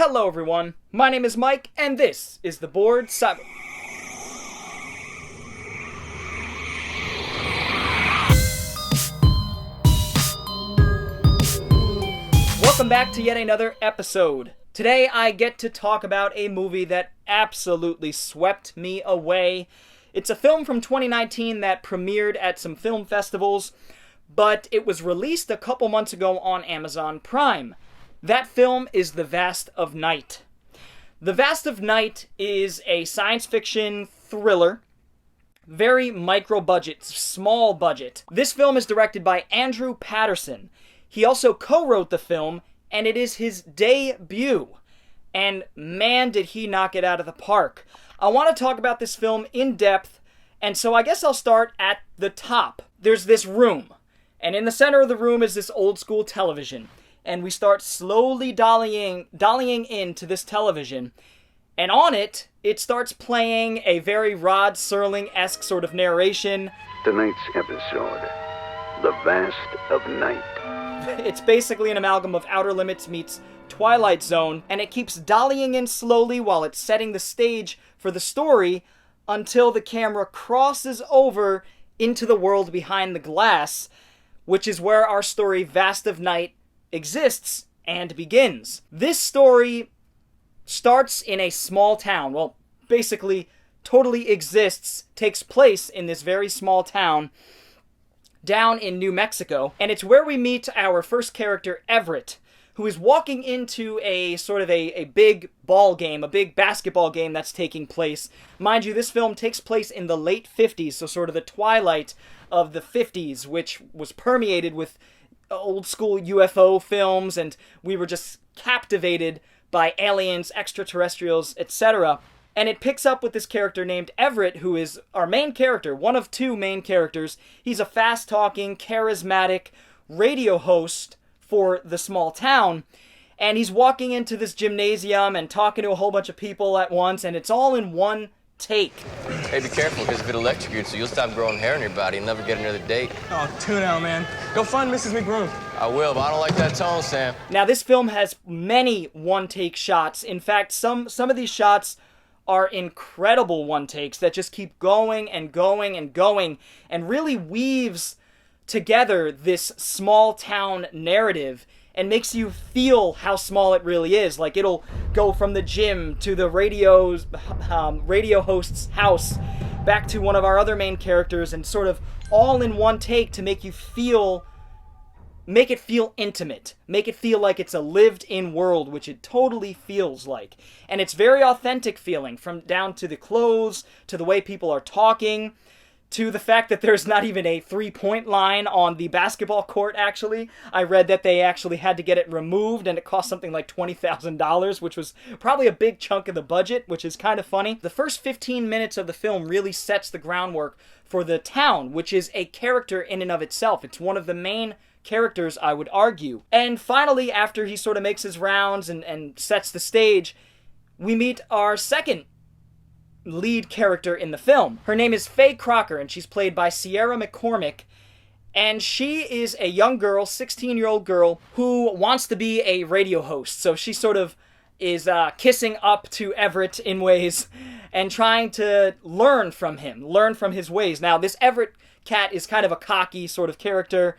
Hello everyone, my name is Mike, and this is the Bored Cyborg. Welcome back to yet another episode. Today I get to talk about a movie that absolutely swept me away. It's a film from 2019 that premiered at some film festivals, but it was released a couple months ago on Amazon Prime. That film is The Vast of Night. The Vast of Night is a science fiction thriller, very micro-budget, small budget. This film is directed by Andrew Patterson. He also co-wrote the film, and it is his debut. And man, did he knock it out of the park. I want to talk about this film in depth, and so I guess I'll start at the top. There's this room, and in the center of the room is this old school television. And we start slowly dollying into this television. And on it, it starts playing a very Rod Serling-esque sort of narration. Tonight's episode, The Vast of Night. It's basically an amalgam of Outer Limits meets Twilight Zone, and it keeps dollying in slowly while it's setting the stage for the story until the camera crosses over into the world behind the glass, which is where our story Vast of Night exists and begins. This story starts in a small town. Well, basically, totally exists, takes place in this very small town down in New Mexico, and it's where we meet our first character, Everett, who is walking into a sort of a big ball game, a big basketball game that's taking place. Mind you, this film takes place in the late 50s, so sort of the twilight of the 50s, which was permeated with old school UFO films, and we were just captivated by aliens, extraterrestrials, etc. And it picks up with this character named Everett, who is our main character, one of two main characters. He's a fast-talking, charismatic radio host for the small town, and he's walking into this gymnasium and talking to a whole bunch of people at once, and it's all in one take. Hey, be careful, because if it electrocutes you, you'll stop growing hair on your body and never get another date. Oh, tune out, man. Go find Mrs. McBroom. I will, but I don't like that tone, Sam. Now, this film has many one-take shots. In fact, some of these shots are incredible one-takes that just keep going and going and going, and really weaves together this small-town narrative and makes you feel how small it really is. Like, it'll go from the gym to the radio host's house, back to one of our other main characters, and sort of all in one take to make it feel intimate, make it feel like it's a lived-in world, which it totally feels like. And it's very authentic feeling, from down to the clothes, to the way people are talking, to the fact that there's not even a three-point line on the basketball court, actually. I read that they actually had to get it removed, and it cost something like $20,000, which was probably a big chunk of the budget, which is kind of funny. The first 15 minutes of the film really sets the groundwork for the town, which is a character in and of itself. It's one of the main characters, I would argue. And finally, after he sort of makes his rounds and sets the stage, we meet our second lead character in the film. Her name is Faye Crocker, and she's played by Sierra McCormick, and she is a young girl, 16-year-old girl, who wants to be a radio host. So she sort of is kissing up to Everett in ways and trying to learn from him, learn from his ways. Now, this Everett cat is kind of a cocky sort of character.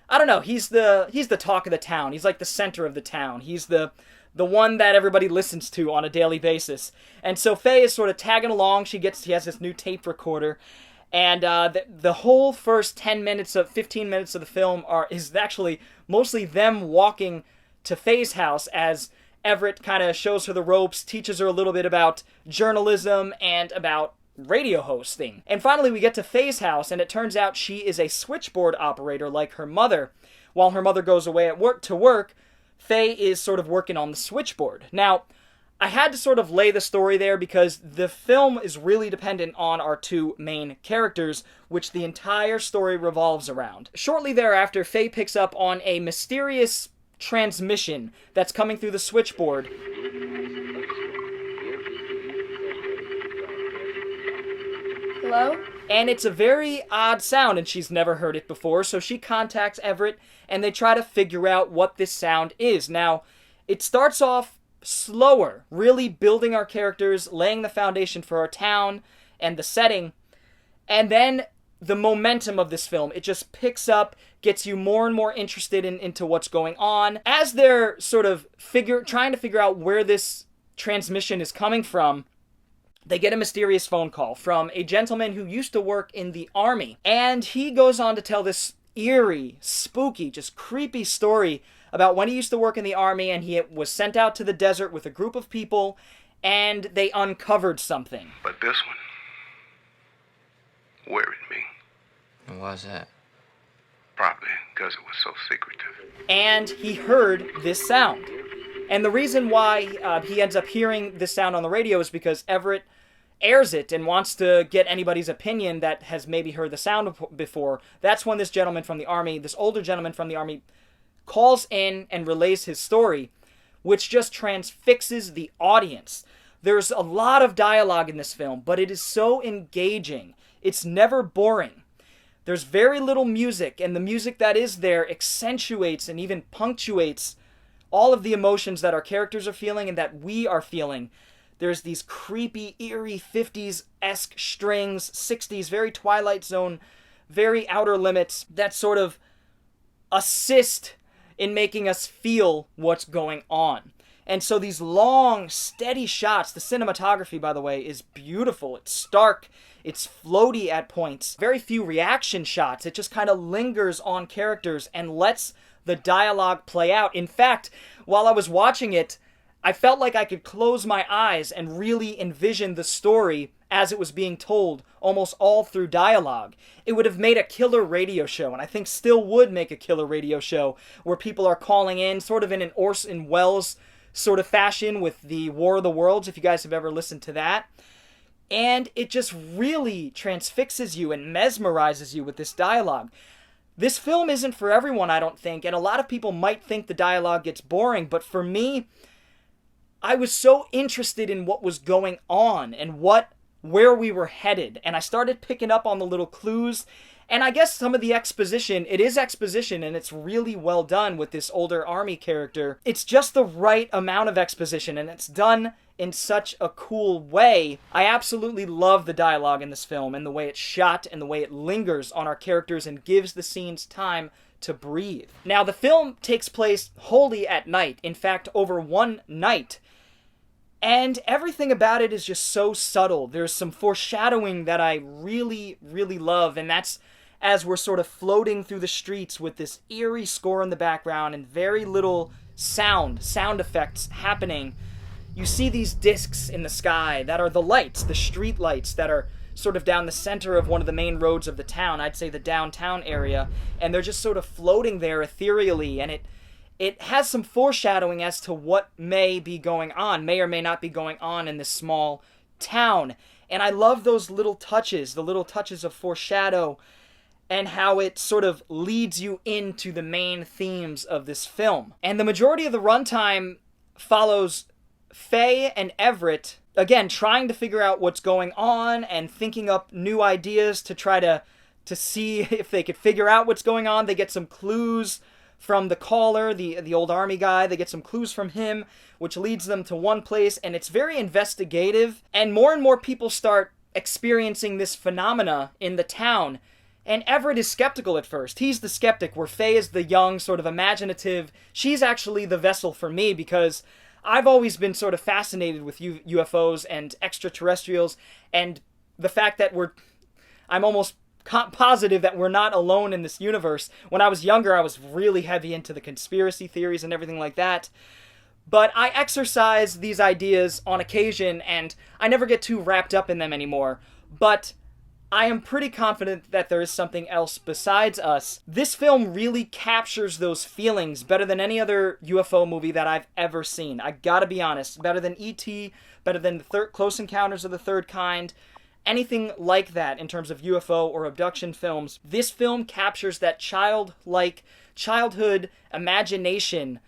I don't know, he's the talk of the town. He's like the center of the town. He's the one that everybody listens to on a daily basis. And so Faye is sort of tagging along. She has this new tape recorder. And the whole first 15 minutes of the film is actually mostly them walking to Faye's house as Everett kind of shows her the ropes, teaches her a little bit about journalism and about radio hosting. And finally we get to Faye's house, and it turns out she is a switchboard operator like her mother. While her mother goes away to work, Faye is sort of working on the switchboard. Now, I had to sort of lay the story there because the film is really dependent on our two main characters, which the entire story revolves around. Shortly thereafter, Faye picks up on a mysterious transmission that's coming through the switchboard. Hello? And it's a very odd sound, and she's never heard it before, so she contacts Everett, and they try to figure out what this sound is. Now, it starts off slower, really building our characters, laying the foundation for our town and the setting. And then the momentum of this film, it just picks up, gets you more and more interested into what's going on. As they're sort of trying to figure out where this transmission is coming from, they get a mysterious phone call from a gentleman who used to work in the army. And he goes on to tell this eerie, spooky, just creepy story about when he used to work in the army and he was sent out to the desert with a group of people and they uncovered something. But this one worried me. And why's that? Probably because it was so secretive. And he heard this sound. And the reason why he ends up hearing this sound on the radio is because Everett airs it and wants to get anybody's opinion that has maybe heard the sound before. That's when this gentleman from the army, this older gentleman from the army, calls in and relays his story, which just transfixes the audience. There's a lot of dialogue in this film, but it is so engaging. It's never boring. There's very little music, and the music that is there accentuates and even punctuates all of the emotions that our characters are feeling and that we are feeling. There's these creepy, eerie 50s-esque strings, 60s, very Twilight Zone, very Outer Limits, that sort of assist in making us feel what's going on. And so these long, steady shots, the cinematography, by the way, is beautiful. It's stark. It's floaty at points. Very few reaction shots. It just kind of lingers on characters and lets the dialogue play out. In fact, while I was watching it, I felt like I could close my eyes and really envision the story as it was being told, almost all through dialogue. It would have made a killer radio show, and I think still would make a killer radio show, where people are calling in, sort of in an Orson Welles sort of fashion with the War of the Worlds, if you guys have ever listened to that. And it just really transfixes you and mesmerizes you with this dialogue. This film isn't for everyone, I don't think, and a lot of people might think the dialogue gets boring, but for me, I was so interested in what was going on and where we were headed, and I started picking up on the little clues, and I guess some of the exposition, it is exposition, and it's really well done with this older army character. It's just the right amount of exposition, and it's done in such a cool way. I absolutely love the dialogue in this film, and the way it's shot, and the way it lingers on our characters and gives the scenes time to breathe. Now, the film takes place wholly at night, in fact, over one night. And everything about it is just so subtle. There's some foreshadowing that I really, really love, and that's as we're sort of floating through the streets with this eerie score in the background and very little sound effects happening. You see these discs in the sky that are the lights, the street lights that are sort of down the center of one of the main roads of the town, I'd say the downtown area, and they're just sort of floating there ethereally, and it has some foreshadowing as to what may be going on, may or may not be going on in this small town. And I love those little touches, the little touches of foreshadow, and how it sort of leads you into the main themes of this film. And the majority of the runtime follows Faye and Everett, again, trying to figure out what's going on and thinking up new ideas to try to see if they could figure out what's going on. They get some clues from the caller, the old army guy. They get some clues from him, which leads them to one place, and it's very investigative, and more people start experiencing this phenomena in the town. And Everett is skeptical at first. He's the skeptic, where Faye is the young, sort of imaginative. She's actually the vessel for me, because I've always been sort of fascinated with UFOs and extraterrestrials, and the fact that I'm almost positive that we're not alone in this universe. When I was younger, I was really heavy into the conspiracy theories and everything like that. But I exercise these ideas on occasion, and I never get too wrapped up in them anymore. But I am pretty confident that there is something else besides us. This film really captures those feelings better than any other UFO movie that I've ever seen. I gotta be honest. Better than E.T., better than Close Encounters of the Third Kind, anything like that in terms of UFO or abduction films. This film captures that childhood imagination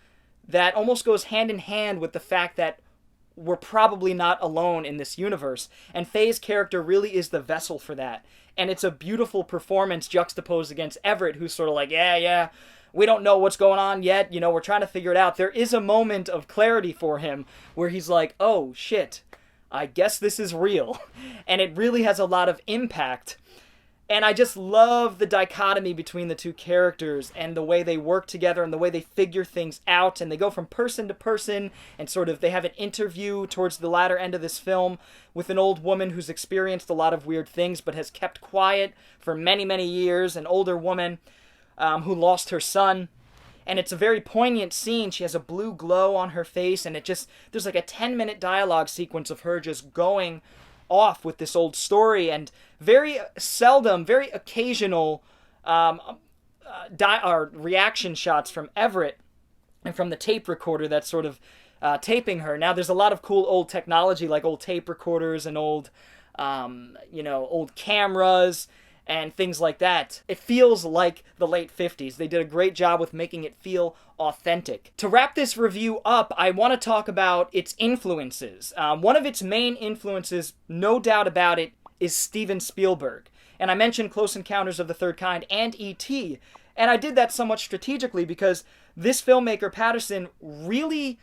that almost goes hand in hand with the fact that we're probably not alone in this universe. And Faye's character really is the vessel for that. And it's a beautiful performance juxtaposed against Everett, who's sort of like, yeah, we don't know what's going on yet, we're trying to figure it out. There is a moment of clarity for him where he's like, oh shit, I guess this is real. And it really has a lot of impact. And I just love the dichotomy between the two characters and the way they work together and the way they figure things out. And they go from person to person and sort of they have an interview towards the latter end of this film with an old woman who's experienced a lot of weird things but has kept quiet for many, many years. An older woman who lost her son. And it's a very poignant scene. She has a blue glow on her face and there's like a 10-minute dialogue sequence of her just going off with this old story, and very seldom, very occasional reaction shots from Everett and from the tape recorder that's sort of taping her. Now, there's a lot of cool old technology, like old tape recorders and old cameras and things like that. It feels like the late 50s. They did a great job with making it feel authentic. To wrap this review up, I want to talk about its influences. One of its main influences, no doubt about it, is Steven Spielberg. And I mentioned Close Encounters of the Third Kind and E.T., and I did that somewhat strategically because this filmmaker, Patterson, really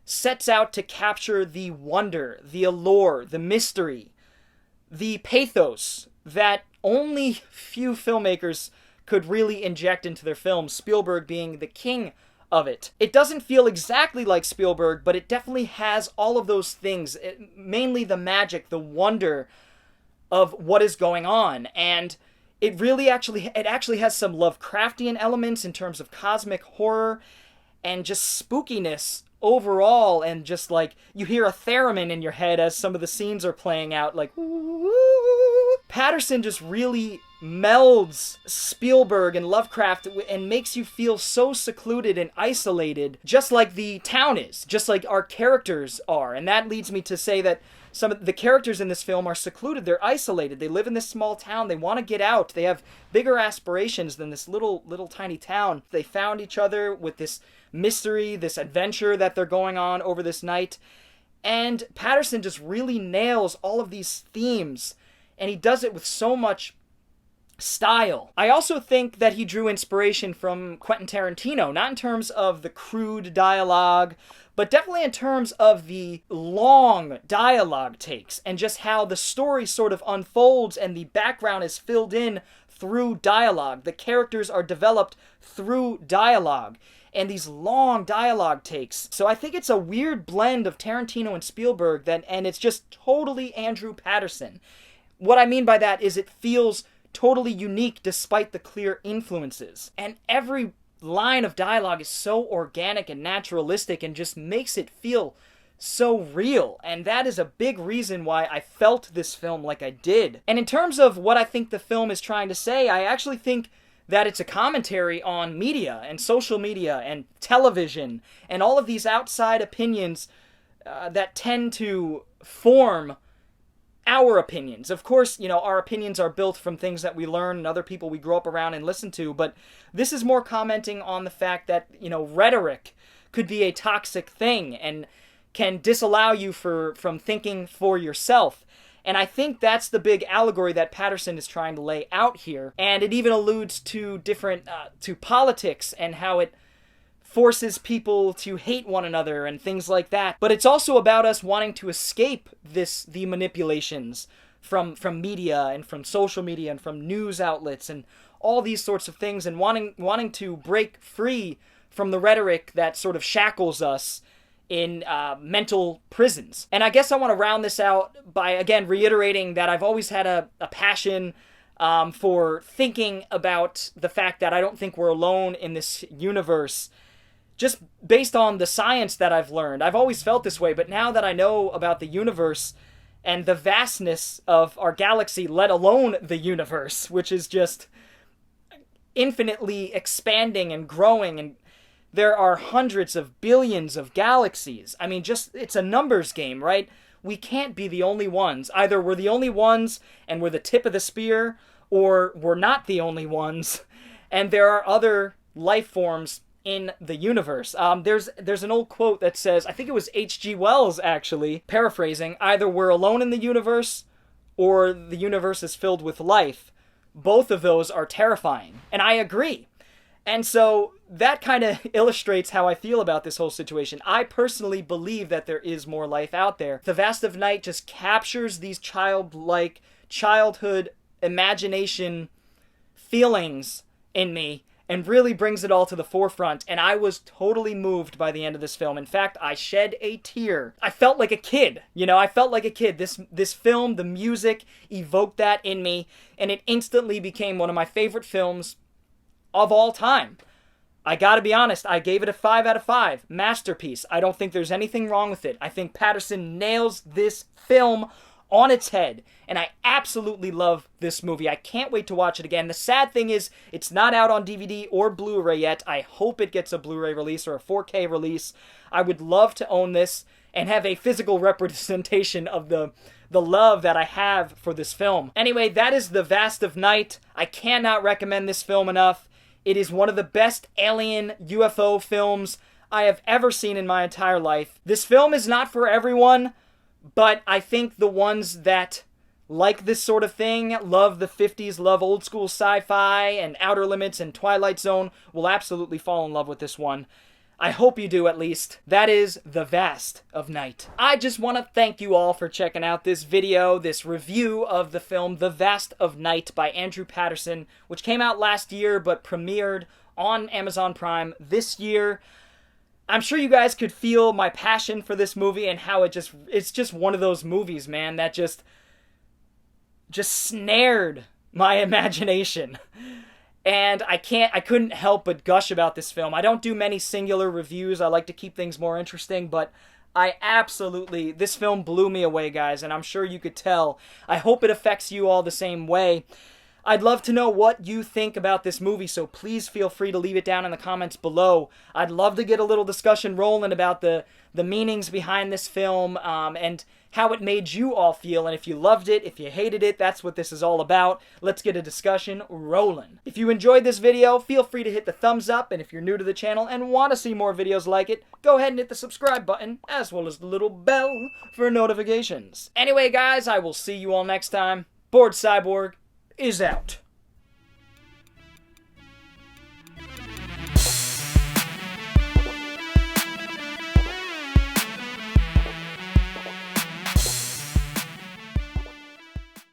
sets out to capture the wonder, the allure, the mystery, the pathos that only few filmmakers could really inject into their films, Spielberg being the king of it. It doesn't feel exactly like Spielberg, but it definitely has all of those things, mainly the magic, the wonder of what is going on. And it actually has some Lovecraftian elements in terms of cosmic horror and just spookiness overall, and just like you hear a theremin in your head as some of the scenes are playing out, like woo. Patterson just really melds Spielberg and Lovecraft and makes you feel so secluded and isolated, just like the town is, just like our characters are. And that leads me to say that some of the characters in this film are secluded, they're isolated, they live in this small town, they want to get out, they have bigger aspirations than this little tiny town. They found each other with this mystery, this adventure that they're going on over this night. And Patterson just really nails all of these themes, and he does it with so much style. I also think that he drew inspiration from Quentin Tarantino, not in terms of the crude dialogue, but definitely in terms of the long dialogue takes and just how the story sort of unfolds and the background is filled in through dialogue. The characters are developed through dialogue and these long dialogue takes. So I think it's a weird blend of Tarantino and Spielberg, and it's just totally Andrew Patterson. What I mean by that is it feels totally unique despite the clear influences. And every line of dialogue is so organic and naturalistic and just makes it feel so real. And that is a big reason why I felt this film like I did. And in terms of what I think the film is trying to say, I actually think that it's a commentary on media and social media and television and all of these outside opinions that tend to form our opinions. Of course, our opinions are built from things that we learn and other people we grow up around and listen to, but this is more commenting on the fact that, rhetoric could be a toxic thing and can disallow you from thinking for yourself. And I think that's the big allegory that Patterson is trying to lay out here. And it even alludes to to politics and how it forces people to hate one another and things like that. But it's also about us wanting to escape the manipulations from media and from social media and from news outlets and all these sorts of things, and wanting to break free from the rhetoric that sort of shackles us in mental prisons. And I guess I want to round this out by, again, reiterating that I've always had a passion for thinking about the fact that I don't think we're alone in this universe, just based on the science that I've learned. I've always felt this way, but now that I know about the universe and the vastness of our galaxy, let alone the universe, which is just infinitely expanding and growing, and there are hundreds of billions of galaxies. I mean, it's a numbers game, right? We can't be the only ones. Either we're the only ones and we're the tip of the spear, or we're not the only ones, and there are other life forms in the universe. There's an old quote that says, I think it was H.G. Wells actually, paraphrasing, either we're alone in the universe or the universe is filled with life. Both of those are terrifying. And I agree. And so that kind of illustrates how I feel about this whole situation. I personally believe that there is more life out there. The Vast of Night just captures these childlike, childhood imagination feelings in me and really brings it all to the forefront. And I was totally moved by the end of this film. In fact, I shed a tear. I felt like a kid. I felt like a kid. This film, the music evoked that in me, and it instantly became one of my favorite films of all time. I gotta be honest, I gave it a 5 out of 5. Masterpiece. I don't think there's anything wrong with it. I think Patterson nails this film on its head, and I absolutely love this movie. I can't wait to watch it again. The sad thing is, it's not out on DVD or Blu-ray yet. I hope it gets a Blu-ray release or a 4K release. I would love to own this and have a physical representation of the love that I have for this film. Anyway, that is The Vast of Night. I cannot recommend this film enough. It is one of the best alien UFO films I have ever seen in my entire life. This film is not for everyone, but I think the ones that like this sort of thing, love the 50s, love old school sci-fi and Outer Limits and Twilight Zone, will absolutely fall in love with this one. I hope you do, at least. That is The Vast of Night. I just want to thank you all for checking out this video, this review of the film The Vast of Night by Andrew Patterson, which came out last year but premiered on Amazon Prime this year. I'm sure you guys could feel my passion for this movie and how it's just one of those movies, man, that just snared my imagination. And I couldn't help but gush about this film. I don't do many singular reviews. I like to keep things more interesting, but this film blew me away, guys, and I'm sure you could tell. I hope it affects you all the same way. I'd love to know what you think about this movie, so please feel free to leave it down in the comments below. I'd love to get a little discussion rolling about the meanings behind this film, and how it made you all feel, and if you loved it, if you hated it, that's what this is all about. Let's get a discussion rolling. If you enjoyed this video, feel free to hit the thumbs up, and if you're new to the channel and want to see more videos like it, go ahead and hit the subscribe button, as well as the little bell for notifications. Anyway, guys, I will see you all next time. Bored Cyborg is out.